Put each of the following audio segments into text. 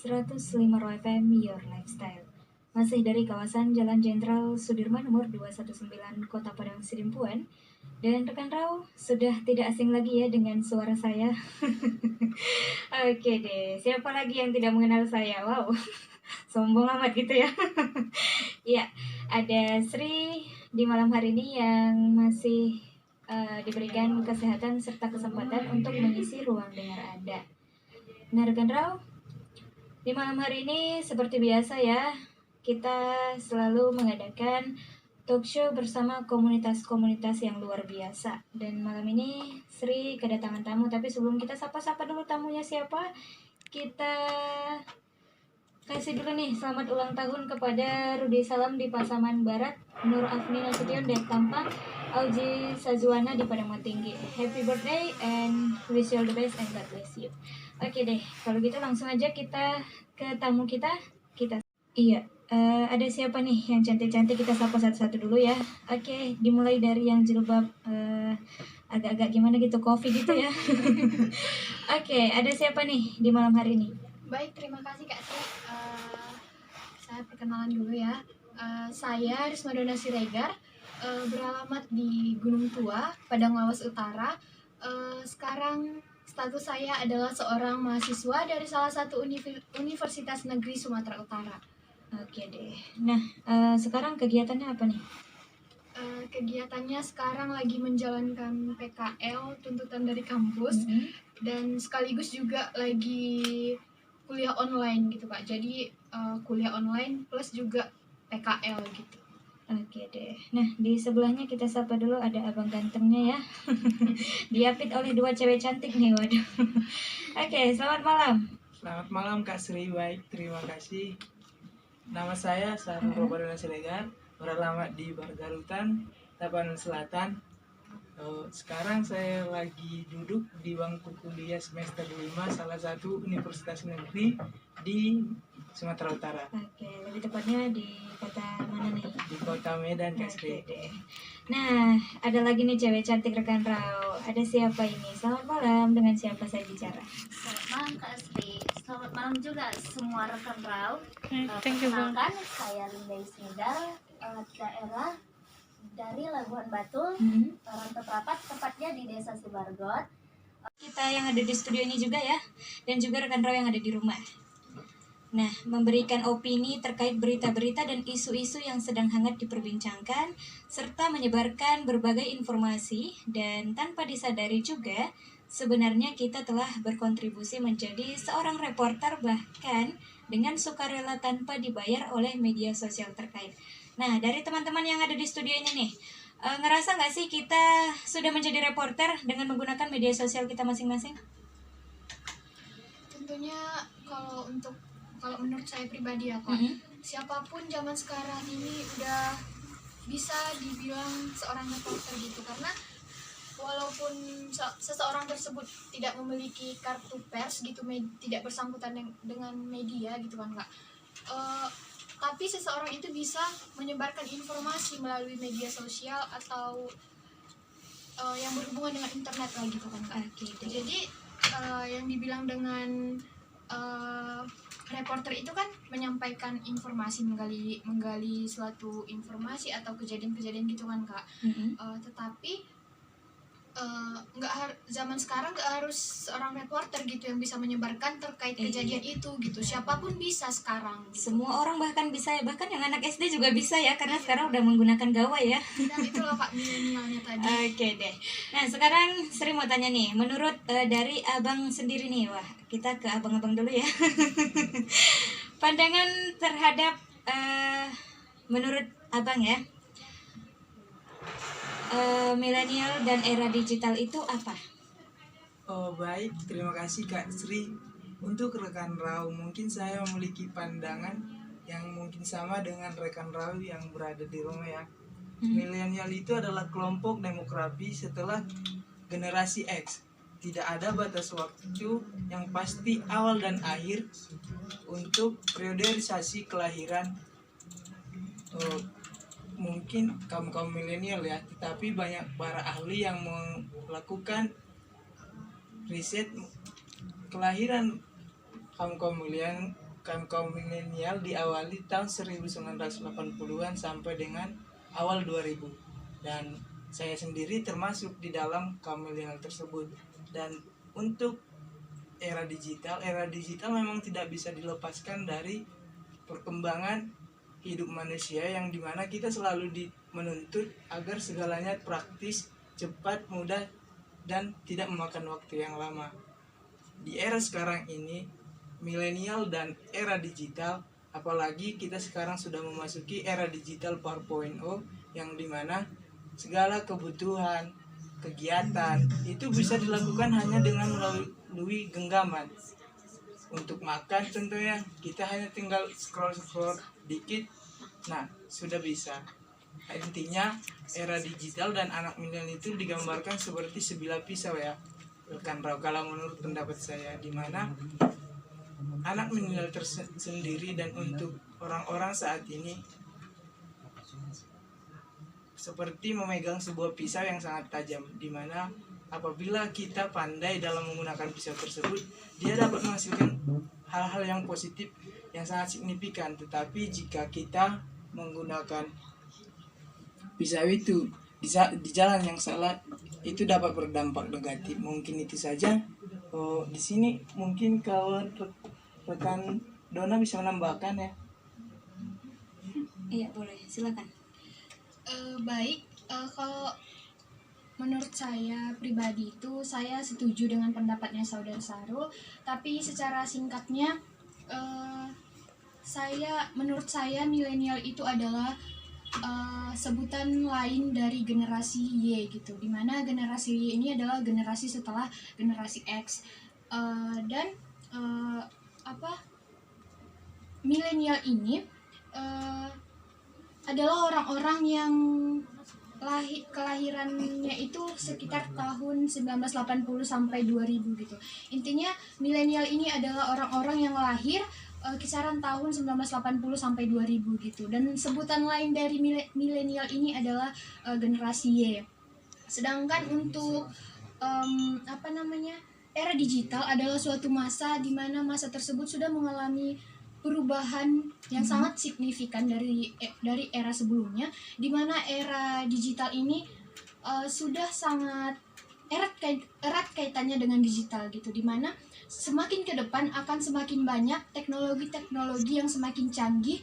105 FM Your Lifestyle. Masih dari kawasan Jalan Jenderal Sudirman nomor 219 Kota Padang Sidimpuan. Dan rekan Rau sudah tidak asing lagi ya dengan suara saya. Oke deh, siapa lagi yang tidak mengenal saya? Wow, sombong amat gitu ya. Ya, ada Sri di malam hari ini yang masih diberikan kesehatan serta kesempatan untuk mengisi ruang dengar Anda. Nah, rekan Rau, di malam hari ini seperti biasa ya, kita selalu mengadakan talk show bersama komunitas-komunitas yang luar biasa. Dan malam ini Sri kedatangan tamu, tapi sebelum kita sapa-sapa dulu tamunya siapa, kita kasih dulu nih selamat ulang tahun kepada Rudi Salam di Pasaman Barat, Nur Afni Nasution di Tampang, Auji Sazuana di Padang Tinggi. Happy birthday and wish you all the best and God bless you. Oke deh, kalau gitu langsung aja kita ke tamu kita. Iya, ada siapa nih yang cantik-cantik, kita sapa satu-satu dulu ya. Oke, dimulai dari yang jilbab agak-agak gimana gitu, kopi gitu ya. Oke, ada siapa nih di malam hari ini? Baik, terima kasih Kak Sri. Saya perkenalan dulu ya. Saya Risma Dona Siregar, beralamat di Gunung Tua, Padang Lawas Utara. Sekarang status saya adalah seorang mahasiswa dari salah satu Universitas Negeri Sumatera Utara. Oke deh. Nah, sekarang kegiatannya apa nih? Kegiatannya sekarang lagi menjalankan PKL, tuntutan dari kampus, dan sekaligus juga lagi kuliah online gitu Kak. Jadi kuliah online plus juga PKL gitu. Oke deh. Nah, di sebelahnya kita sapa dulu, ada abang gantengnya ya. Diapit oleh dua cewek cantik nih, waduh. Oke, selamat malam. Selamat malam Kak Sri, baik, terima kasih. Nama saya Sarul Robadona Siregar, beralamat di Bargarutan, Tabanan Selatan. Sekarang saya lagi duduk di bangku kuliah semester 5 salah satu universitas negeri di Sumatera Utara. Oke, lebih tepatnya di kota mana nih? Di kota Medan, Kak Sri. Oke deh. Nah, ada lagi nih cewek cantik rekan Rau. Ada siapa ini? Selamat malam, dengan siapa saya bicara? Selamat malam Kak Sri. Selamat malam juga semua rekan Rau. Thank you, Bang. Perkenalkan, saya Linda Ismidal, daerah dari Labuhan Batu, Rantau Prapat, tepatnya di Desa Sibargot. Kita yang ada di studio ini juga ya, dan juga rekan Rau yang ada di rumah. Nah, memberikan opini terkait berita-berita dan isu-isu yang sedang hangat diperbincangkan, serta menyebarkan berbagai informasi, dan tanpa disadari juga, sebenarnya kita telah berkontribusi menjadi seorang reporter bahkan dengan sukarela tanpa dibayar oleh media sosial terkait. Nah, dari teman-teman yang ada di studio ini nih, ngerasa nggak sih kita sudah menjadi reporter dengan menggunakan media sosial kita masing-masing? Tentunya kalau menurut saya pribadi ya Kak, siapapun zaman sekarang ini udah bisa dibilang seorang reporter gitu, karena walaupun seseorang tersebut tidak memiliki kartu pers gitu, tidak bersangkutan dengan media gitu kan Kak, tapi seseorang itu bisa menyebarkan informasi melalui media sosial atau yang berhubungan dengan internet lah gitu kan Kak. Jadi yang dibilang dengan reporter itu kan menyampaikan informasi, menggali suatu informasi atau kejadian-kejadian gitu kan Kak. Tetapi zaman sekarang nggak harus seorang reporter gitu yang bisa menyebarkan terkait kejadian itu gitu. Siapapun bisa sekarang gitu. Semua orang bahkan bisa ya, bahkan yang anak SD juga bisa ya, karena sekarang udah menggunakan gawai ya. Dan itulah Kak milenialnya tadi. Oke deh. Nah, sekarang Sri mau tanya nih, menurut dari abang sendiri nih, wah kita ke abang-abang dulu ya. Pandangan terhadap menurut abang ya, milenial dan era digital itu apa? Oh baik, terima kasih Kak Sri. Untuk rekan Rau, mungkin saya memiliki pandangan yang mungkin sama dengan rekan Rau yang berada di rumah ya. Milenial itu adalah kelompok demografi setelah generasi X. Tidak ada batas waktu yang pasti awal dan akhir untuk periodisasi kelahiran. Mungkin kaum milenial ya, tetapi banyak para ahli yang melakukan riset kelahiran kaum kaum milenial diawali tahun 1980-an sampai dengan awal 2000. Dan saya sendiri termasuk di dalam kaum milenial tersebut. Dan untuk era digital memang tidak bisa dilepaskan dari perkembangan hidup manusia, yang dimana kita selalu menuntut agar segalanya praktis, cepat, mudah, dan tidak memakan waktu yang lama. Di era sekarang ini, milenial dan era digital, apalagi kita sekarang sudah memasuki era digital 4.0, yang dimana segala kebutuhan, kegiatan itu bisa dilakukan hanya dengan melalui genggaman. Untuk makan contohnya, kita hanya tinggal scroll dikit, nah sudah bisa. Intinya era digital dan anak milenial itu digambarkan seperti sebilah pisau ya, rekan Rau, kalau menurut pendapat saya, dimana anak milenial tersendiri dan untuk orang-orang saat ini seperti memegang sebuah pisau yang sangat tajam, dimana apabila kita pandai dalam menggunakan pisau tersebut, dia dapat menghasilkan hal-hal yang positif yang sangat signifikan. Tetapi jika kita menggunakan pisau itu di jalan yang salah, itu dapat berdampak negatif. Mungkin itu saja. Di sini mungkin kalau rekan Dona bisa menambahkan ya. Iya, boleh, silakan. Baik, kalau menurut saya pribadi itu saya setuju dengan pendapatnya Saudara Sarul, tapi secara singkatnya menurut saya milenial itu adalah sebutan lain dari generasi Y gitu, dimana generasi Y ini adalah generasi setelah generasi X. Dan milenial ini adalah orang-orang yang kelahirannya itu sekitar tahun 1980 sampai 2000 gitu. Intinya milenial ini adalah orang-orang yang lahir kisaran tahun 1980 sampai 2000 gitu. Dan sebutan lain dari milenial ini adalah generasi Y. Sedangkan untuk era digital adalah suatu masa di mana masa tersebut sudah mengalami perubahan yang sangat signifikan dari era sebelumnya, di mana era digital ini sudah sangat erat kaitannya dengan digital gitu, di mana semakin ke depan akan semakin banyak teknologi yang semakin canggih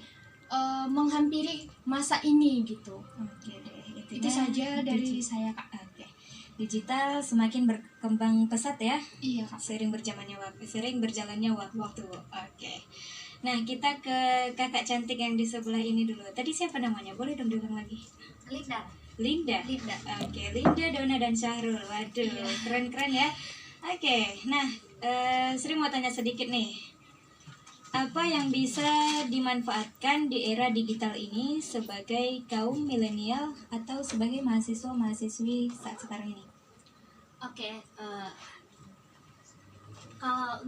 menghampiri masa ini gitu. Oke deh, Itu saja dari saya, Kak. Oke. Digital semakin berkembang pesat ya. Iya, Kak. Sering berjalannya waktu. Oke. Nah, kita ke kakak cantik yang di sebelah ini dulu. Tadi siapa namanya? Boleh dong diulang lagi. Linda. Oke, Linda, Dona, dan Syahrul. Waduh, Iya. keren-keren ya. Oke, nah, Sri mau tanya sedikit nih. Apa yang bisa dimanfaatkan di era digital ini sebagai kaum milenial atau sebagai mahasiswa-mahasiswi saat sekarang ini? Oke, kalau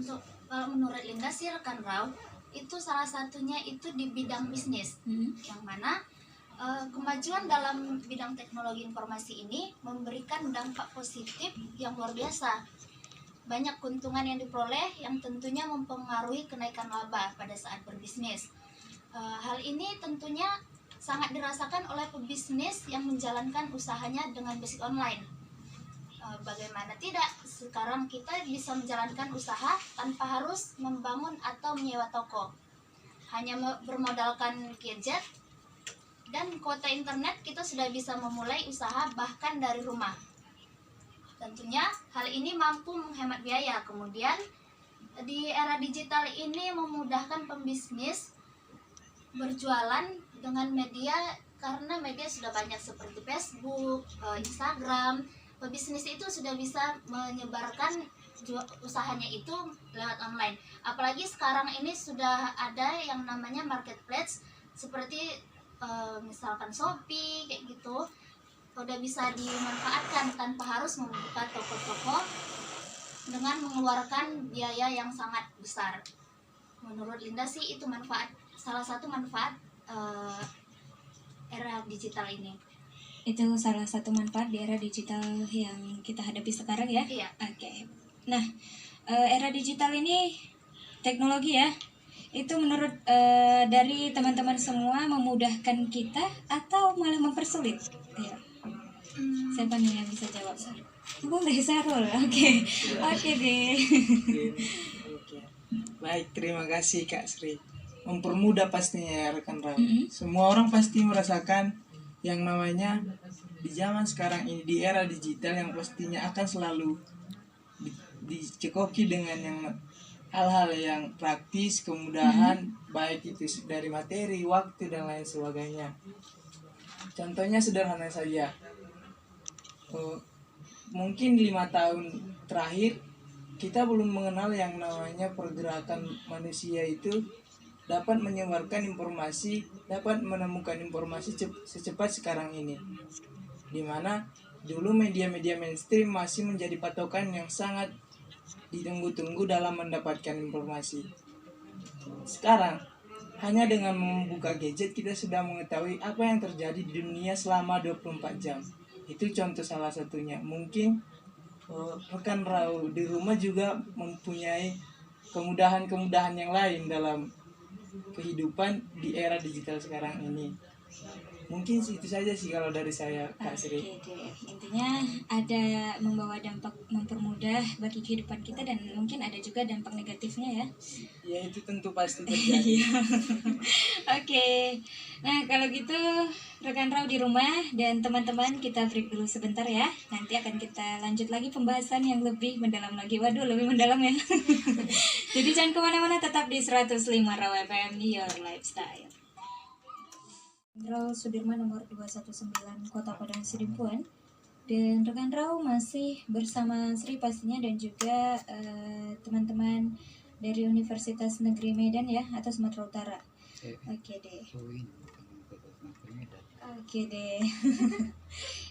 menurut Linda sih rekan Rau, itu salah satunya itu di bidang bisnis, yang mana kemajuan dalam bidang teknologi informasi ini memberikan dampak positif yang luar biasa. Banyak keuntungan yang diperoleh yang tentunya mempengaruhi kenaikan laba pada saat berbisnis. Hal ini tentunya sangat dirasakan oleh pebisnis yang menjalankan usahanya dengan basic online. Bagaimana tidak, sekarang kita bisa menjalankan usaha tanpa harus membangun atau menyewa toko. Hanya bermodalkan gadget dan kuota internet, kita sudah bisa memulai usaha bahkan dari rumah. Tentunya hal ini mampu menghemat biaya. Kemudian di era digital ini memudahkan pembisnis berjualan dengan media, karena media sudah banyak seperti Facebook, Instagram. Pebisnis itu sudah bisa menyebarkan usahanya itu lewat online. Apalagi sekarang ini sudah ada yang namanya marketplace seperti misalkan Shopee kayak gitu, udah bisa dimanfaatkan tanpa harus membuka toko-toko dengan mengeluarkan biaya yang sangat besar. Menurut Linda sih itu salah satu manfaat era digital ini. Itu salah satu manfaat di era digital yang kita hadapi sekarang ya? Iya. Oke. Nah, era digital ini teknologi ya, itu menurut dari teman-teman semua memudahkan kita atau malah mempersulit? Ayo, siapa nih yang bisa jawab? Boleh Sarul, oke. Oke deh. Oke. Baik, terima kasih Kak Sri. Mempermudah pastinya ya rekan Raul. Semua orang pasti merasakan yang namanya di zaman sekarang ini, di era digital yang pastinya akan selalu dicekoki dengan yang hal-hal yang praktis, kemudahan, baik itu dari materi, waktu, dan lain sebagainya. Contohnya sederhana saja. Mungkin 5 tahun terakhir kita belum mengenal yang namanya pergerakan manusia itu dapat menyebarkan informasi, dapat menemukan informasi secepat sekarang ini. Dimana dulu media-media mainstream masih menjadi patokan yang sangat ditunggu-tunggu dalam mendapatkan informasi. Sekarang, hanya dengan membuka gadget kita sudah mengetahui apa yang terjadi di dunia selama 24 jam. Itu contoh salah satunya. Mungkin rekan Raul di rumah juga mempunyai kemudahan-kemudahan yang lain dalam kehidupan di era digital sekarang ini. Mungkin itu saja sih kalau dari saya, Kak Sri. Oke deh. Intinya ada membawa dampak mempermudah bagi kehidupan kita dan mungkin ada juga dampak negatifnya ya. Ya itu tentu pasti terjadi. Oke. Nah, kalau gitu rekan Rau di rumah dan teman-teman kita break dulu sebentar ya. Nanti akan kita lanjut lagi pembahasan yang lebih mendalam lagi. Waduh, lebih mendalam ya. Jadi jangan kemana-mana, tetap di 105 Rau FM, Your Lifestyle. Rau Sudirman nomor 219 Kota Padang Sidimpuan. Dan rekan Rau masih bersama Sri pastinya dan juga teman-teman dari Universitas Negeri Medan ya, atau Sumatera Utara. Oke deh. Oke deh.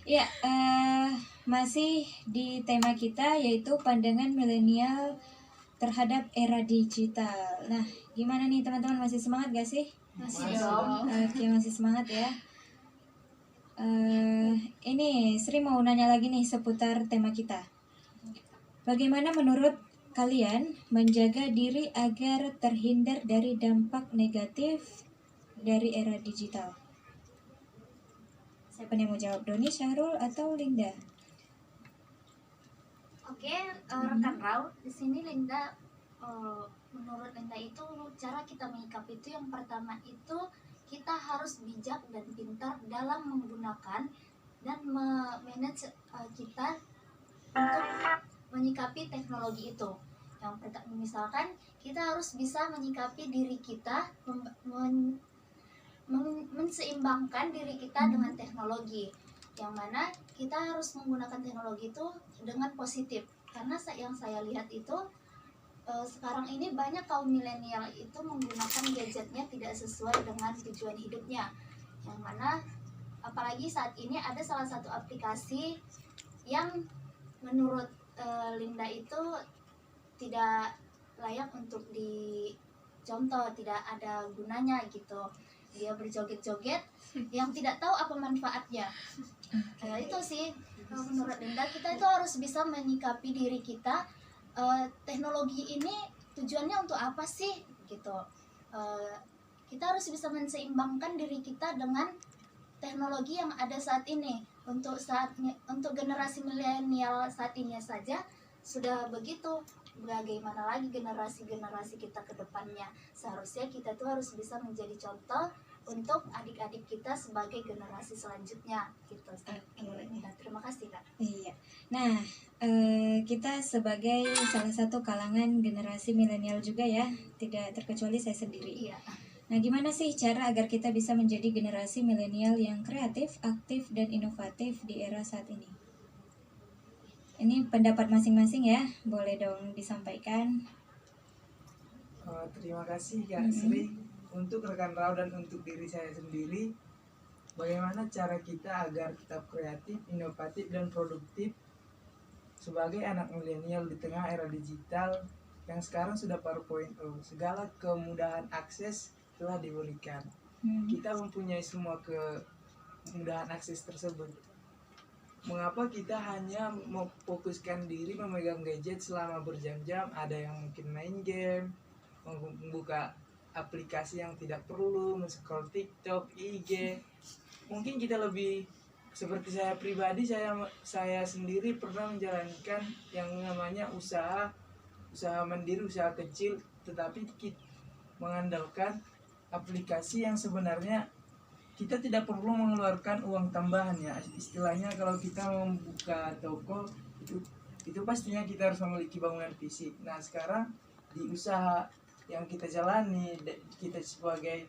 Ya, masih di tema kita yaitu pandangan milenial terhadap era digital. Nah, gimana nih teman-teman, masih semangat gak sih? Masih dong. Oke, masih semangat ya. Ini Sri mau nanya lagi nih seputar tema kita. Bagaimana menurut kalian menjaga diri agar terhindar dari dampak negatif dari era digital? Siapa yang mau jawab? Doni, Syahrul, atau Linda? Oke, rekan Rau, di sini Linda, menurut Linda itu cara kita menyikapi itu yang pertama itu kita harus bijak dan pintar dalam menggunakan dan manage kita untuk menyikapi teknologi itu. Yang pertama, misalkan kita harus bisa menyikapi diri kita, menseimbangkan diri kita dengan teknologi, yang mana kita harus menggunakan teknologi itu dengan positif. Karena yang saya lihat itu sekarang ini banyak kaum milenial itu menggunakan gadgetnya tidak sesuai dengan tujuan hidupnya, yang mana apalagi saat ini ada salah satu aplikasi yang menurut Linda itu tidak layak untuk dicontoh, tidak ada gunanya gitu. Dia berjoget-joget yang tidak tahu apa manfaatnya. Itu sih menurut Linda, kita itu harus bisa menyikapi diri kita, teknologi ini tujuannya untuk apa sih gitu. Kita harus bisa menseimbangkan diri kita dengan teknologi yang ada saat ini. Untuk generasi milenial saat ini saja sudah begitu, bagaimana lagi generasi kita ke depannya. Seharusnya kita tuh harus bisa menjadi contoh untuk adik-adik kita sebagai generasi selanjutnya gitu. Terima kasih Kak. Iya. Nah, kita sebagai salah satu kalangan generasi milenial juga ya, tidak terkecuali saya sendiri. Iya. Nah, gimana sih cara agar kita bisa menjadi generasi milenial yang kreatif, aktif, dan inovatif di era saat ini? Ini pendapat masing-masing ya, boleh dong disampaikan. Terima kasih Kak Sri. Untuk rekan Rau dan untuk diri saya sendiri, bagaimana cara kita agar tetap kreatif, inovatif, dan produktif sebagai anak milenial di tengah era digital yang sekarang sudah 4.0. Segala kemudahan akses telah diberikan. Kita mempunyai semua kemudahan akses tersebut. Mengapa kita hanya memfokuskan diri memegang gadget selama berjam-jam? Ada yang mungkin main game, membuka aplikasi yang tidak perlu, scroll TikTok, IG. Mungkin kita lebih seperti saya pribadi, saya sendiri pernah menjalankan yang namanya usaha mandiri, usaha kecil, tetapi kita mengandalkan aplikasi yang sebenarnya kita tidak perlu mengeluarkan uang tambahan ya. Istilahnya kalau kita membuka toko itu pastinya kita harus memiliki bangunan fisik. Nah sekarang di usaha yang kita jalani, kita sebagai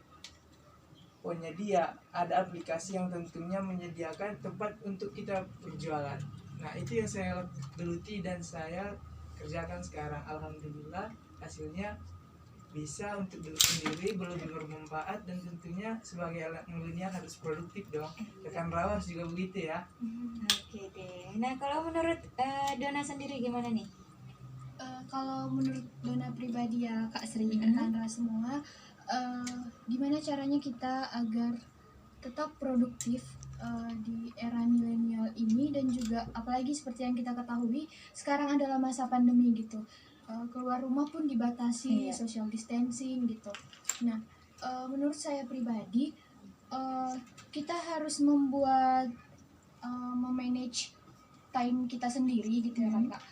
penyedia, ada aplikasi yang tentunya menyediakan tempat untuk kita berjualan. Nah itu yang saya geluti dan saya kerjakan sekarang. Alhamdulillah hasilnya bisa untuk diri sendiri, lebih bermanfaat, dan tentunya sebagai anak milenial harus produktif dong. Rekan Rawa harus juga begitu ya. Oke deh. Nah kalau menurut Dona sendiri gimana nih? Kalau menurut Dona pribadi ya Kak Sri, rekan Ra semua, gimana caranya kita agar tetap produktif di era milenial ini, dan juga apalagi seperti yang kita ketahui sekarang adalah masa pandemi gitu. Keluar rumah pun dibatasi, social distancing gitu. Nah, menurut saya pribadi, kita harus membuat memanage time kita sendiri gitu ya kan Kak.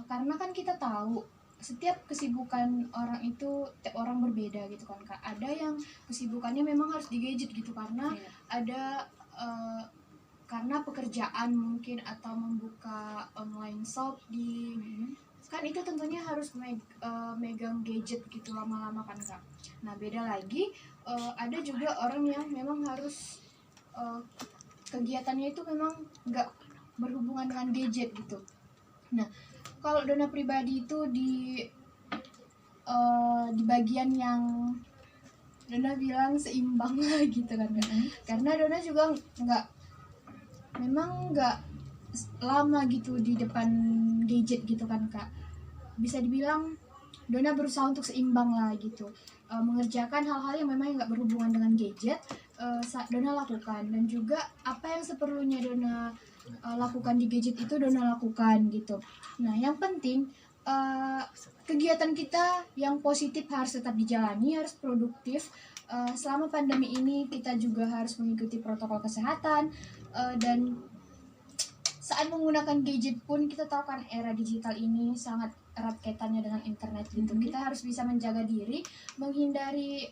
Karena kan kita tahu setiap kesibukan orang itu tiap orang berbeda gitu kan Kak. Ada yang kesibukannya memang harus di gadget gitu karena ada karena pekerjaan mungkin, atau membuka online shop di kan itu tentunya harus megang gadget gitu lama-lama kan Kak. Nah beda lagi ada juga orang yang memang harus kegiatannya itu memang nggak berhubungan dengan gadget gitu. Nah kalau Dona pribadi itu di bagian yang Dona bilang seimbang lah gitu kan Kak. Karena Dona juga memang nggak lama gitu di depan gadget gitu kan Kak. Bisa dibilang Dona berusaha untuk seimbang lah gitu, mengerjakan hal-hal yang memang nggak berhubungan dengan gadget, Dona lakukan, dan juga apa yang seperlunya Dona lakukan di gadget itu Dona lakukan gitu. Nah yang penting kegiatan kita yang positif harus tetap dijalani, harus produktif. Selama pandemi ini kita juga harus mengikuti protokol kesehatan, dan saat menggunakan gadget pun kita tahu kan era digital ini sangat erat kaitannya dengan internet gitu. Kita harus bisa menjaga diri, menghindari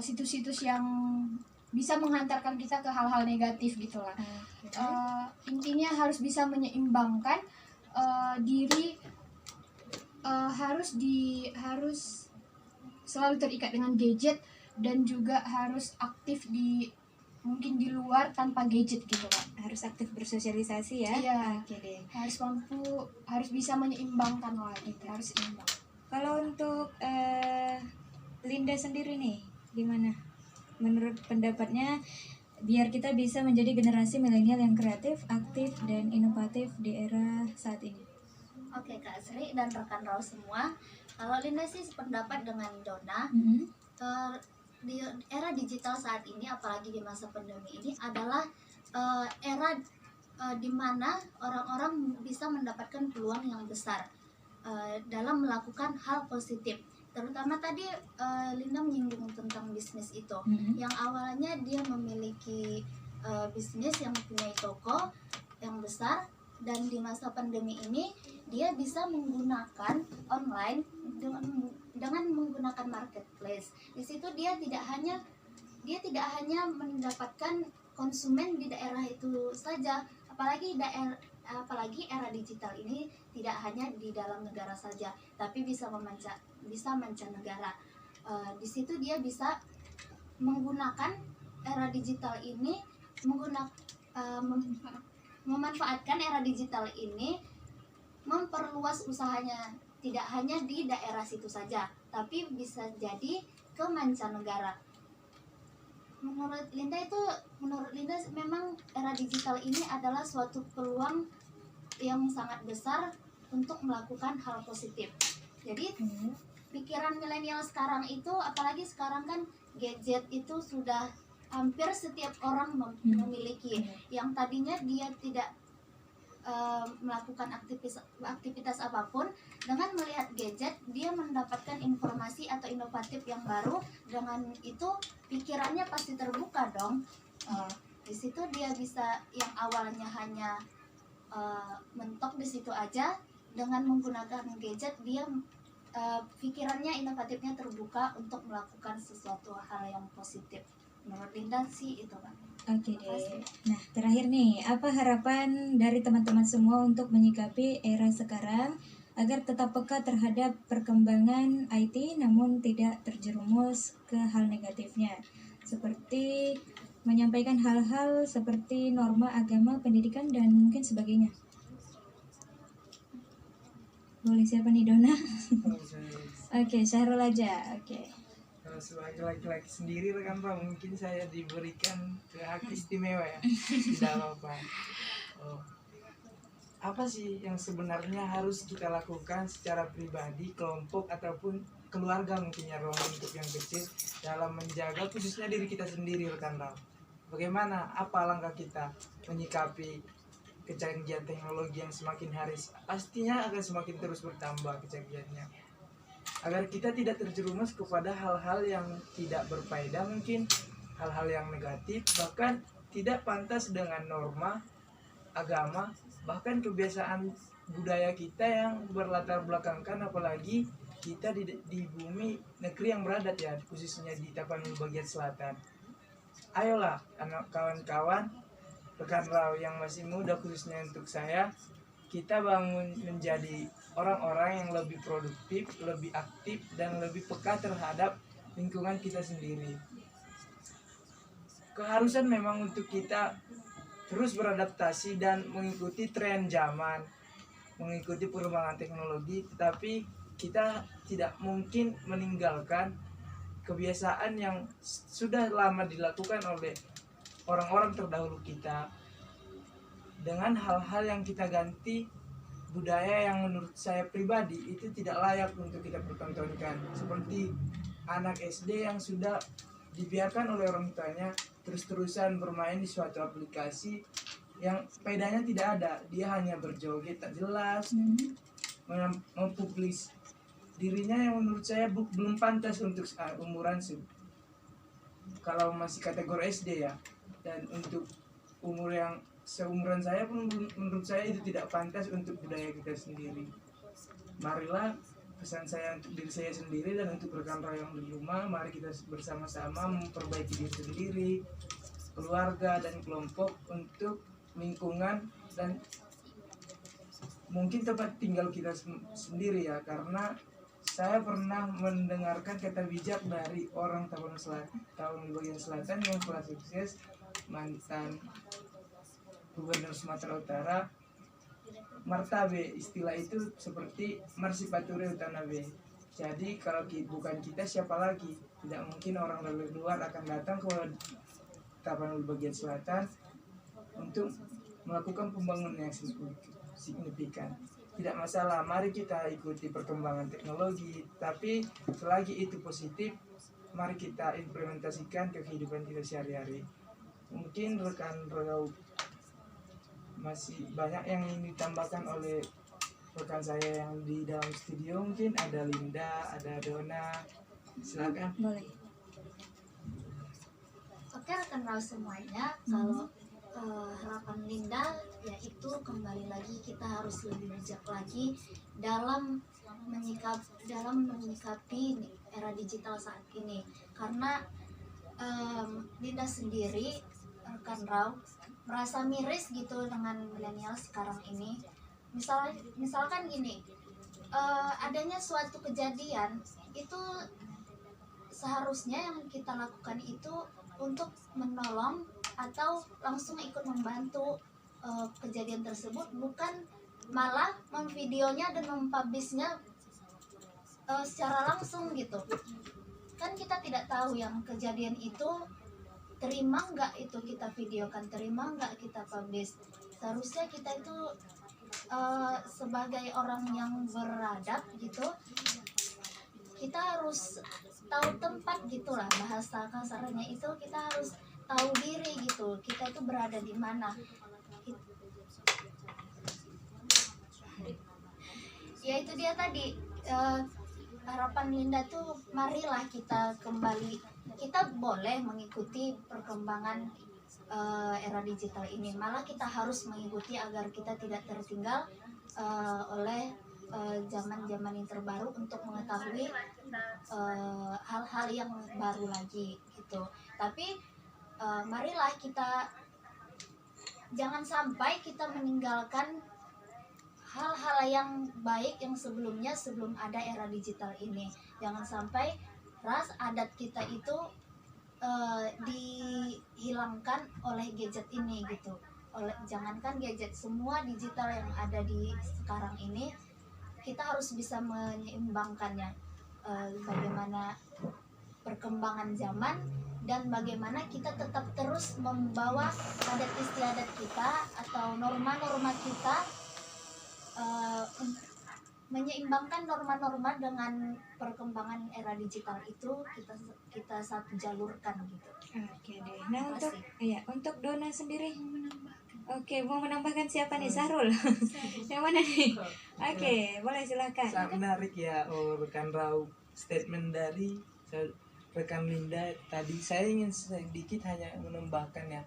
situs-situs yang bisa menghantarkan kita ke hal-hal negatif gitulah. Intinya harus bisa menyeimbangkan diri, harus selalu terikat dengan gadget, dan juga harus aktif mungkin di luar tanpa gadget gitu kan. Harus aktif bersosialisasi ya. Iya. Oke deh. Harus bisa menyeimbangkan lah gitu, harus imbang. Kalau untuk Linda sendiri nih, gimana? Menurut pendapatnya, biar kita bisa menjadi generasi milenial yang kreatif, aktif, dan inovatif di era saat ini. Oke Kak Sri dan rekan Raw semua, kalau Linda sih sependapat dengan Dona. Di era digital saat ini, apalagi di masa pandemi ini, adalah era di mana orang-orang bisa mendapatkan peluang yang besar dalam melakukan hal positif. Terutama tadi Linda menyinggung tentang bisnis itu, yang awalnya dia memiliki bisnis yang mempunyai toko yang besar, dan di masa pandemi ini dia bisa menggunakan online dengan menggunakan marketplace. Di situ dia tidak hanya mendapatkan konsumen di daerah itu saja, apalagi era digital ini tidak hanya di dalam negara saja, tapi bisa mancanegara. Di situ dia bisa menggunakan era digital ini, memanfaatkan era digital ini, memperluas usahanya tidak hanya di daerah situ saja, tapi bisa jadi ke mancanegara. Menurut Linda memang era digital ini adalah suatu peluang yang sangat besar untuk melakukan hal positif. Jadi pikiran milenial sekarang itu, apalagi sekarang kan gadget itu sudah hampir setiap orang memiliki. Yang tadinya dia tidak melakukan aktivitas apapun dengan melihat gadget, dia mendapatkan informasi atau inovatif yang baru. Dengan itu pikirannya pasti terbuka dong. Di situ dia bisa yang awalnya hanya mentok di situ aja, dengan menggunakan gadget dia pikirannya inovatifnya terbuka untuk melakukan sesuatu hal yang positif. Menurut Linda sih itu, Pak. Oke deh. Nah, terakhir nih, apa harapan dari teman-teman semua untuk menyikapi era sekarang agar tetap peka terhadap perkembangan IT namun tidak terjerumus ke hal negatifnya, seperti menyampaikan hal-hal seperti norma agama, pendidikan, dan mungkin sebagainya. Boleh siapa nih, Dona? Oke, Syahrul aja. Oke. Kalau sebagai laki-laki sendiri rekan Ram, mungkin saya diberikan hak istimewa ya. Tidak apa-apa. Apa sih yang sebenarnya harus kita lakukan secara pribadi, kelompok ataupun keluarga mungkin ya Rom, untuk yang kecil dalam menjaga khususnya diri kita sendiri rekan Ram. Bagaimana, apa langkah kita menyikapi kecanggihan teknologi yang semakin hari pastinya akan semakin terus bertambah kecanggihannya, agar kita tidak terjerumus kepada hal-hal yang tidak berfaedah, mungkin hal-hal yang negatif, bahkan tidak pantas dengan norma agama, bahkan kebiasaan budaya kita yang berlatar belakangkan, apalagi kita di bumi negeri yang beradat ya, khususnya di Tapanuli bagian selatan. Ayolah anak kawan-kawan, rekan Rau yang masih muda, khususnya untuk saya, kita bangun menjadi orang-orang yang lebih produktif, lebih aktif, dan lebih peka terhadap lingkungan kita sendiri. Keharusan memang untuk kita terus beradaptasi dan mengikuti tren zaman, mengikuti perkembangan teknologi, tetapi kita tidak mungkin meninggalkan kebiasaan yang sudah lama dilakukan oleh orang-orang terdahulu kita, dengan hal-hal yang kita ganti budaya yang menurut saya pribadi itu tidak layak untuk kita pertontonkan, seperti anak SD yang sudah dibiarkan oleh orang tuanya terus-terusan bermain di suatu aplikasi yang faedahnya tidak ada, dia hanya berjoget tak jelas, mempublis dirinya yang menurut saya belum pantas untuk umuran kalau masih kategori SD ya, dan untuk umur yang seumuran saya pun menurut saya itu tidak pantas untuk budaya kita sendiri. Marilah, pesan saya untuk diri saya sendiri dan untuk rekan yang di rumah, mari kita bersama-sama memperbaiki diri sendiri, keluarga dan kelompok, untuk lingkungan dan mungkin tempat tinggal kita sendiri ya, karena saya pernah mendengarkan kata bijak dari orang tahun bagian selatan yang telah sukses, mantan Gubernur Sumatera Utara, Martabe, istilah itu seperti Marsipature Utanabe. Jadi kalau bukan kita siapa lagi? Tidak mungkin orang dari luar akan datang ke Tapanuli bagian selatan untuk melakukan pembangunan yang signifikan. Tidak masalah, mari kita ikuti perkembangan teknologi, tapi selagi itu positif, mari kita implementasikan ke kehidupan kita sehari-hari. Mungkin rekan masih banyak yang ingin ditambahkan oleh rekan saya yang di dalam studio, mungkin ada Linda, ada Dona, silakan. Boleh. Oke rekan Rau semuanya, kalau harapan Linda yaitu kembali lagi kita harus lebih bijak lagi dalam menyikapi era digital saat ini, karena Linda sendiri rekan Rau merasa miris gitu dengan milenial sekarang ini. Misalkan gini, adanya suatu kejadian itu seharusnya yang kita lakukan itu untuk menolong atau langsung ikut membantu kejadian tersebut, bukan malah memvideonya dan mempublishnya secara langsung gitu. Kan kita tidak tahu yang kejadian itu terima nggak itu kita videokan, terima nggak kita publish. Seharusnya kita itu sebagai orang yang beradab gitu, kita harus tahu tempat gitulah, bahasa kasarnya itu kita harus tahu diri gitu, kita itu berada di mana. Ya itu dia tadi, harapan Linda tuh marilah kita kembali, kita boleh mengikuti perkembangan era digital ini, malah kita harus mengikuti agar kita tidak tertinggal oleh zaman-zaman yang terbaru untuk mengetahui hal-hal yang baru lagi gitu. Tapi marilah kita jangan sampai kita meninggalkan hal-hal yang baik yang sebelumnya, sebelum ada era digital ini. Jangan sampai ras adat kita itu dihilangkan oleh gadget ini gitu. Jangankan gadget, semua digital yang ada di sekarang ini kita harus bisa menyeimbangkannya. Bagaimana perkembangan zaman dan bagaimana kita tetap terus membawa adat istiadat kita atau norma-norma kita, menyeimbangkan norma-norma dengan perkembangan era digital itu kita satu jalurkan gitu. Oke deh. Nah untuk Dona sendiri, oke, mau menambahkan siapa nih? Sahrul. Yang mana nih? Oke, boleh silakan. Sangat menarik ya, rekan Rau, statement dari rekan Linda tadi. Saya ingin sedikit hanya menambahkan ya.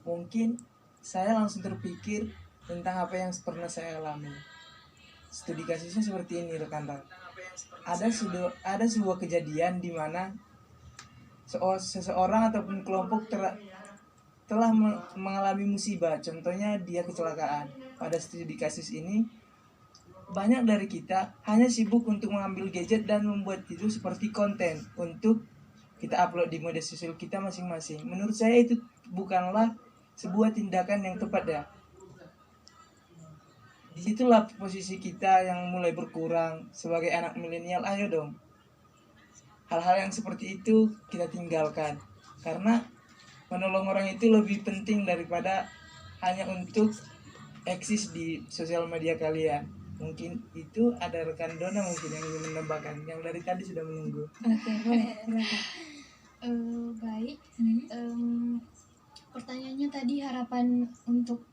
Mungkin saya langsung terpikir tentang apa yang pernah saya alami. Studi kasusnya seperti ini, rekan Rau. Ada sebuah kejadian di mana seseorang ataupun kelompok telah mengalami musibah. Contohnya dia kecelakaan. Pada studi kasus ini, banyak dari kita hanya sibuk untuk mengambil gadget dan membuat itu seperti konten untuk kita upload di media sosial kita masing-masing. Menurut saya itu bukanlah sebuah tindakan yang tepat ya. Disitulah posisi kita yang mulai berkurang sebagai anak milenial. Ayo dong, hal-hal yang seperti itu kita tinggalkan, karena menolong orang itu lebih penting daripada hanya untuk eksis di sosial media kalian. Mungkin itu ada rekan Dona mungkin yang ingin menambahkan, yang dari tadi sudah menunggu. Oke, boleh silakan. Baik. Pertanyaannya tadi harapan untuk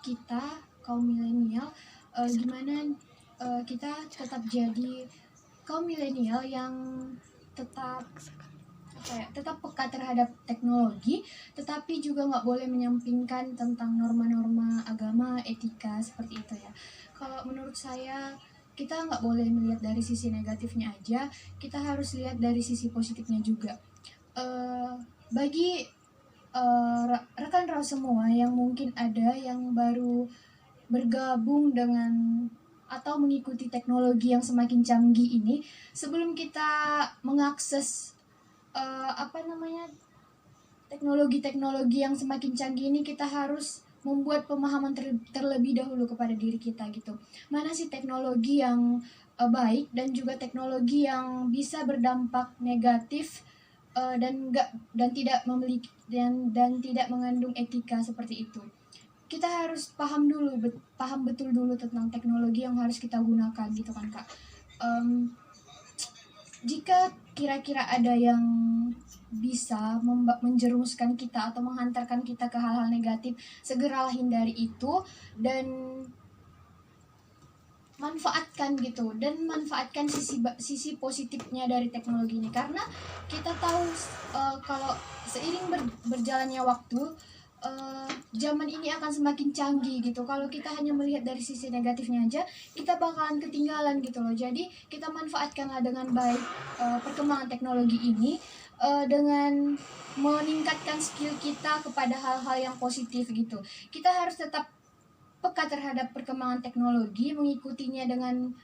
kita kaum milenial, gimana kita tetap jadi kaum milenial yang tetap peka terhadap teknologi, tetapi juga nggak boleh menyampingkan tentang norma-norma agama, etika seperti itu ya. Kalau menurut saya, kita nggak boleh melihat dari sisi negatifnya aja, kita harus lihat dari sisi positifnya juga. Bagi rekan Rau semua yang mungkin ada yang baru bergabung dengan atau mengikuti teknologi yang semakin canggih ini, sebelum kita mengakses teknologi-teknologi yang semakin canggih ini, kita harus membuat pemahaman terlebih dahulu kepada diri kita gitu. Mana sih teknologi yang baik dan juga teknologi yang bisa berdampak negatif dan tidak memiliki dan tidak mengandung etika seperti itu. Kita harus paham betul dulu tentang teknologi yang harus kita gunakan gitu kan Kak. Jika kira-kira ada yang bisa menjerumuskan kita atau menghantarkan kita ke hal-hal negatif, segeralah hindari itu dan manfaatkan sisi positifnya dari teknologi ini, karena kita tahu kalau seiring berjalannya waktu, zaman ini akan semakin canggih gitu. Kalau kita hanya melihat dari sisi negatifnya aja, kita bakalan ketinggalan gitu loh. Jadi kita manfaatkanlah dengan baik perkembangan teknologi ini, dengan meningkatkan skill kita kepada hal-hal yang positif gitu. Kita harus tetap peka terhadap perkembangan teknologi, mengikutinya dengan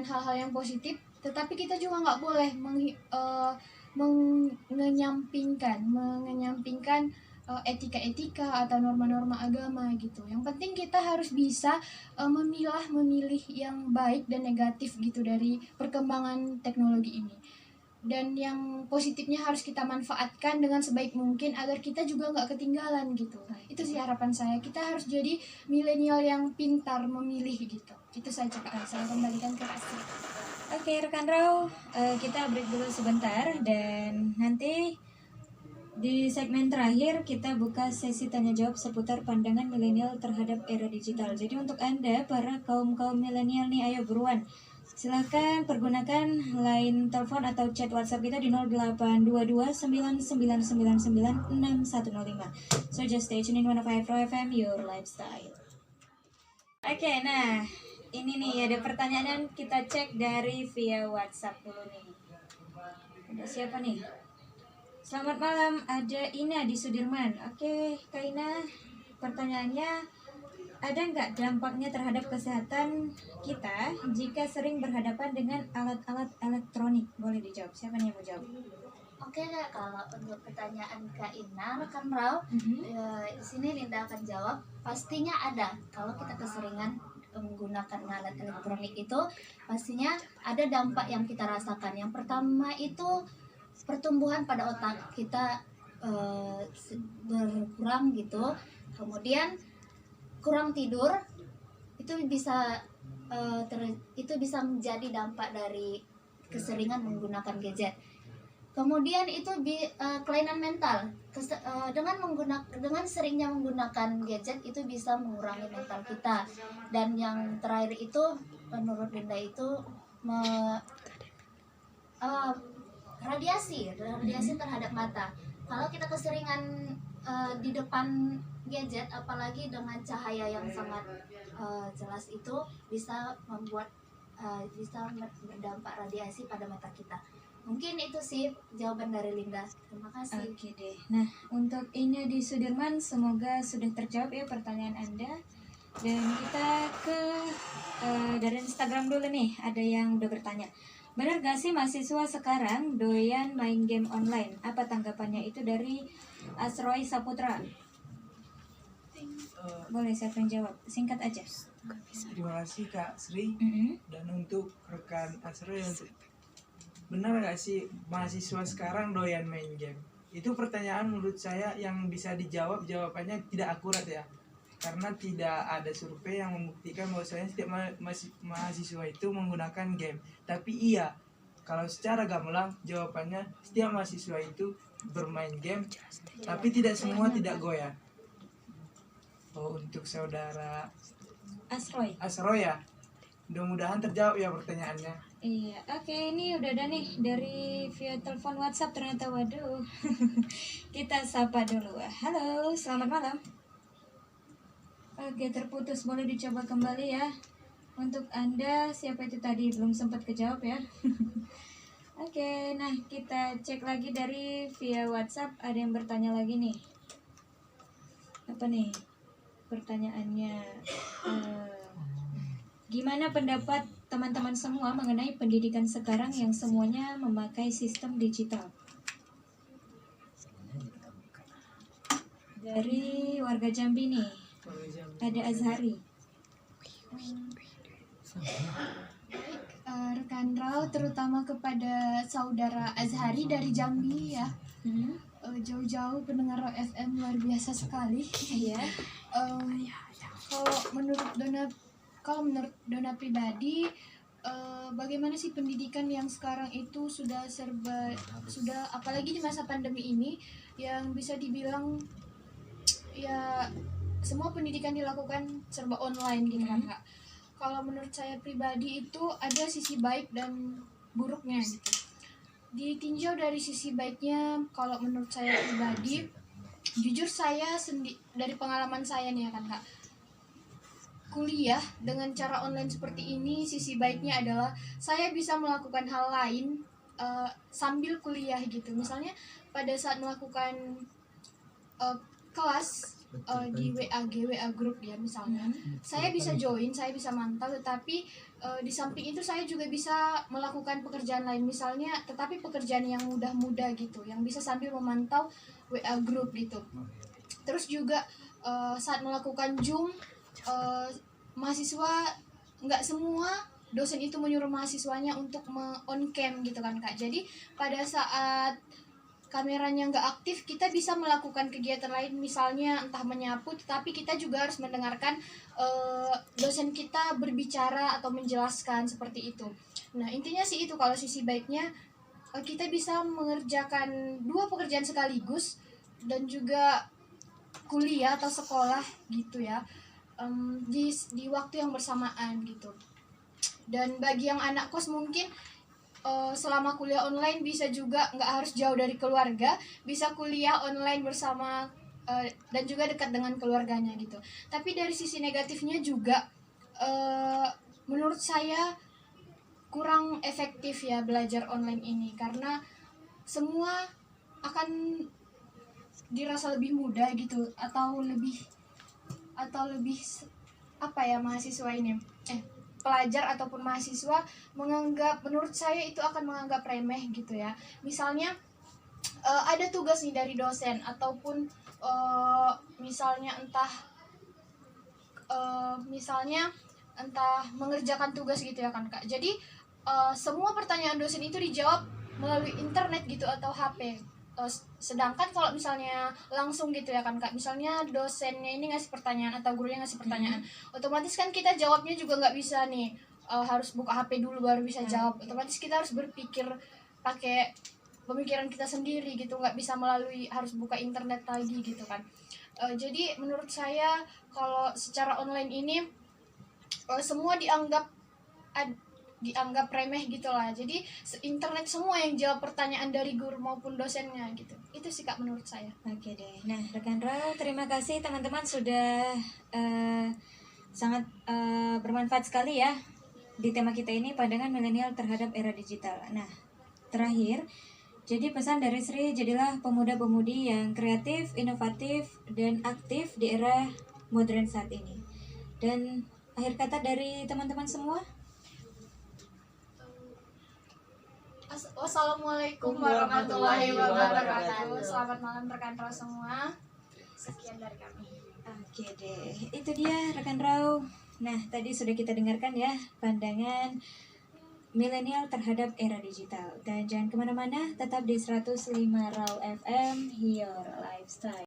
hal-hal yang positif, tetapi kita juga nggak boleh mengenyampingkan etika-etika atau norma-norma agama gitu. Yang penting kita harus bisa memilih yang baik dan negatif gitu dari perkembangan teknologi ini. Dan yang positifnya harus kita manfaatkan dengan sebaik mungkin agar kita juga nggak ketinggalan gitu. Itu sih harapan saya. Kita harus jadi milenial yang pintar memilih gitu. Itu saja Kak. Saya kembalikan ke Asri. Oke rekan Rau, kita break dulu sebentar dan nanti Di segmen terakhir kita buka sesi tanya jawab seputar pandangan milenial terhadap era digital. Jadi untuk Anda para kaum milenial nih, ayo buruan. Silahkan pergunakan line telepon atau chat WhatsApp kita di 082299996105. So just stay tuned in 105 Pro FM, your lifestyle. Oke, nah ini nih ada pertanyaan kita cek dari via WhatsApp dulu nih. Ada siapa nih? Selamat malam, ada Ina di Sudirman. Oke, Kak Ina, pertanyaannya, ada nggak dampaknya terhadap kesehatan kita jika sering berhadapan dengan alat-alat elektronik? Boleh dijawab, siapa nih yang mau jawab? Oke Kak, kalau untuk pertanyaan Kak Ina, rekan Rau, di sini Linda akan jawab. Pastinya ada. Kalau kita keseringan menggunakan alat elektronik itu, pastinya ada dampak yang kita rasakan. Yang pertama itu pertumbuhan pada otak kita berkurang gitu. Kemudian kurang tidur itu bisa itu bisa menjadi dampak dari keseringan menggunakan gadget. Kemudian itu kelainan mental. Dengan seringnya menggunakan gadget itu bisa mengurangi mental kita. Dan yang terakhir itu menurut Linda itu radiasi terhadap mata. Kalau kita keseringan di depan gadget, apalagi dengan cahaya yang sangat jelas, itu bisa berdampak radiasi pada mata kita. Mungkin itu sih jawaban dari Linda. Terima kasih. Oke deh. Nah, untuk ini di Sudirman, semoga sudah terjawab ya pertanyaan Anda. Dan kita ke dari Instagram dulu nih, ada yang udah bertanya. Benar gak sih mahasiswa sekarang doyan main game online? Apa tanggapannya? Itu dari Asroy Saputra. Boleh siapa yang jawab? Singkat aja. Terima kasih Kak Sri. Dan untuk rekan Asroy, benar gak sih mahasiswa sekarang doyan main game? Itu pertanyaan menurut saya yang bisa dijawab, jawabannya tidak akurat ya. Karena tidak ada survei yang membuktikan bahwasanya setiap mahasiswa itu menggunakan game. Tapi iya, kalau secara gamblang jawabannya setiap mahasiswa itu bermain game, tapi tidak semua tidak goyah. Oh, untuk saudara Asroy ya, mudah-mudahan terjawab ya pertanyaannya. Iya, oke, ini udah ada nih dari via telepon WhatsApp ternyata. Waduh. Kita sapa dulu. Halo, selamat malam. Oke, terputus, boleh dicoba kembali ya. Untuk Anda, siapa itu tadi belum sempat kejawab ya. Oke, nah kita cek lagi dari via WhatsApp. Ada yang bertanya lagi nih. Apa nih pertanyaannya? Gimana pendapat teman-teman semua mengenai pendidikan sekarang yang semuanya memakai sistem digital? Dari warga Jambi nih, ada Azhari. Rekan Rau, terutama kepada saudara Azhari dari Jambi ya. Jauh-jauh pendengar Rau FM luar biasa sekali. Iya. Kalau menurut Dona pribadi, bagaimana sih pendidikan yang sekarang itu sudah apalagi di masa pandemi ini, yang bisa dibilang ya semua pendidikan dilakukan serba online gitu kan Kak. Kalau menurut saya pribadi itu ada sisi baik dan buruknya gitu. Ditinjau dari sisi baiknya, kalau menurut saya pribadi, jujur saya dari pengalaman saya nih ya kan Kak, kuliah dengan cara online seperti ini, sisi baiknya adalah saya bisa melakukan hal lain sambil kuliah gitu. Misalnya pada saat melakukan kelas di WA grup ya misalnya, saya bisa join, saya bisa mantau, tetapi di samping itu saya juga bisa melakukan pekerjaan lain misalnya, tetapi pekerjaan yang mudah-mudah gitu, yang bisa sambil memantau WA grup gitu. Terus juga saat melakukan Zoom, mahasiswa nggak semua dosen itu menyuruh mahasiswanya untuk on cam gitu kan Kak. Jadi pada saat kameranya nggak aktif, kita bisa melakukan kegiatan lain, misalnya entah menyapu, tetapi kita juga harus mendengarkan dosen kita berbicara atau menjelaskan seperti itu. Nah intinya sih itu, kalau sisi baiknya kita bisa mengerjakan dua pekerjaan sekaligus dan juga kuliah atau sekolah gitu ya, di waktu yang bersamaan gitu. Dan bagi yang anak kos mungkin selama kuliah online bisa juga nggak harus jauh dari keluarga, bisa kuliah online bersama dan juga dekat dengan keluarganya gitu. Tapi dari sisi negatifnya juga menurut saya kurang efektif ya belajar online ini, karena semua akan dirasa lebih mudah gitu, atau lebih apa ya, mahasiswa ini pelajar ataupun mahasiswa menganggap, menurut saya itu akan menganggap remeh gitu ya. Misalnya ada tugas nih dari dosen, ataupun misalnya entah mengerjakan tugas gitu ya kan Kak. Jadi semua pertanyaan dosen itu dijawab melalui internet gitu atau HP. Sedangkan kalau misalnya langsung gitu ya kan Kak, misalnya dosennya ini ngasih pertanyaan atau gurunya ngasih pertanyaan, otomatis kan kita jawabnya juga nggak bisa nih, harus buka HP dulu baru bisa jawab. Otomatis kita harus berpikir pakai pemikiran kita sendiri gitu, nggak bisa melalui harus buka internet lagi gitu kan. Jadi menurut saya kalau secara online ini semua dianggap remeh gitu lah. Jadi internet semua yang jawab pertanyaan dari guru maupun dosennya gitu. Itu sih Kak menurut saya. Oke deh. Nah, rekan Rau, terima kasih teman-teman sudah sangat bermanfaat sekali ya di tema kita ini, pandangan milenial terhadap era digital. Nah, terakhir, jadi pesan dari Sri, jadilah pemuda-pemudi yang kreatif, inovatif, dan aktif di era modern saat ini. Dan akhir kata dari teman-teman semua. Wassalamualaikum warahmatullahi wabarakatuh. Selamat malam rekan Rau semua. Sekian dari kami. Oke deh, itu dia rekan Rau. Nah, tadi sudah kita dengarkan ya pandangan milenial terhadap era digital. Dan jangan kemana-mana, tetap di 105 Rau FM, Your Lifestyle.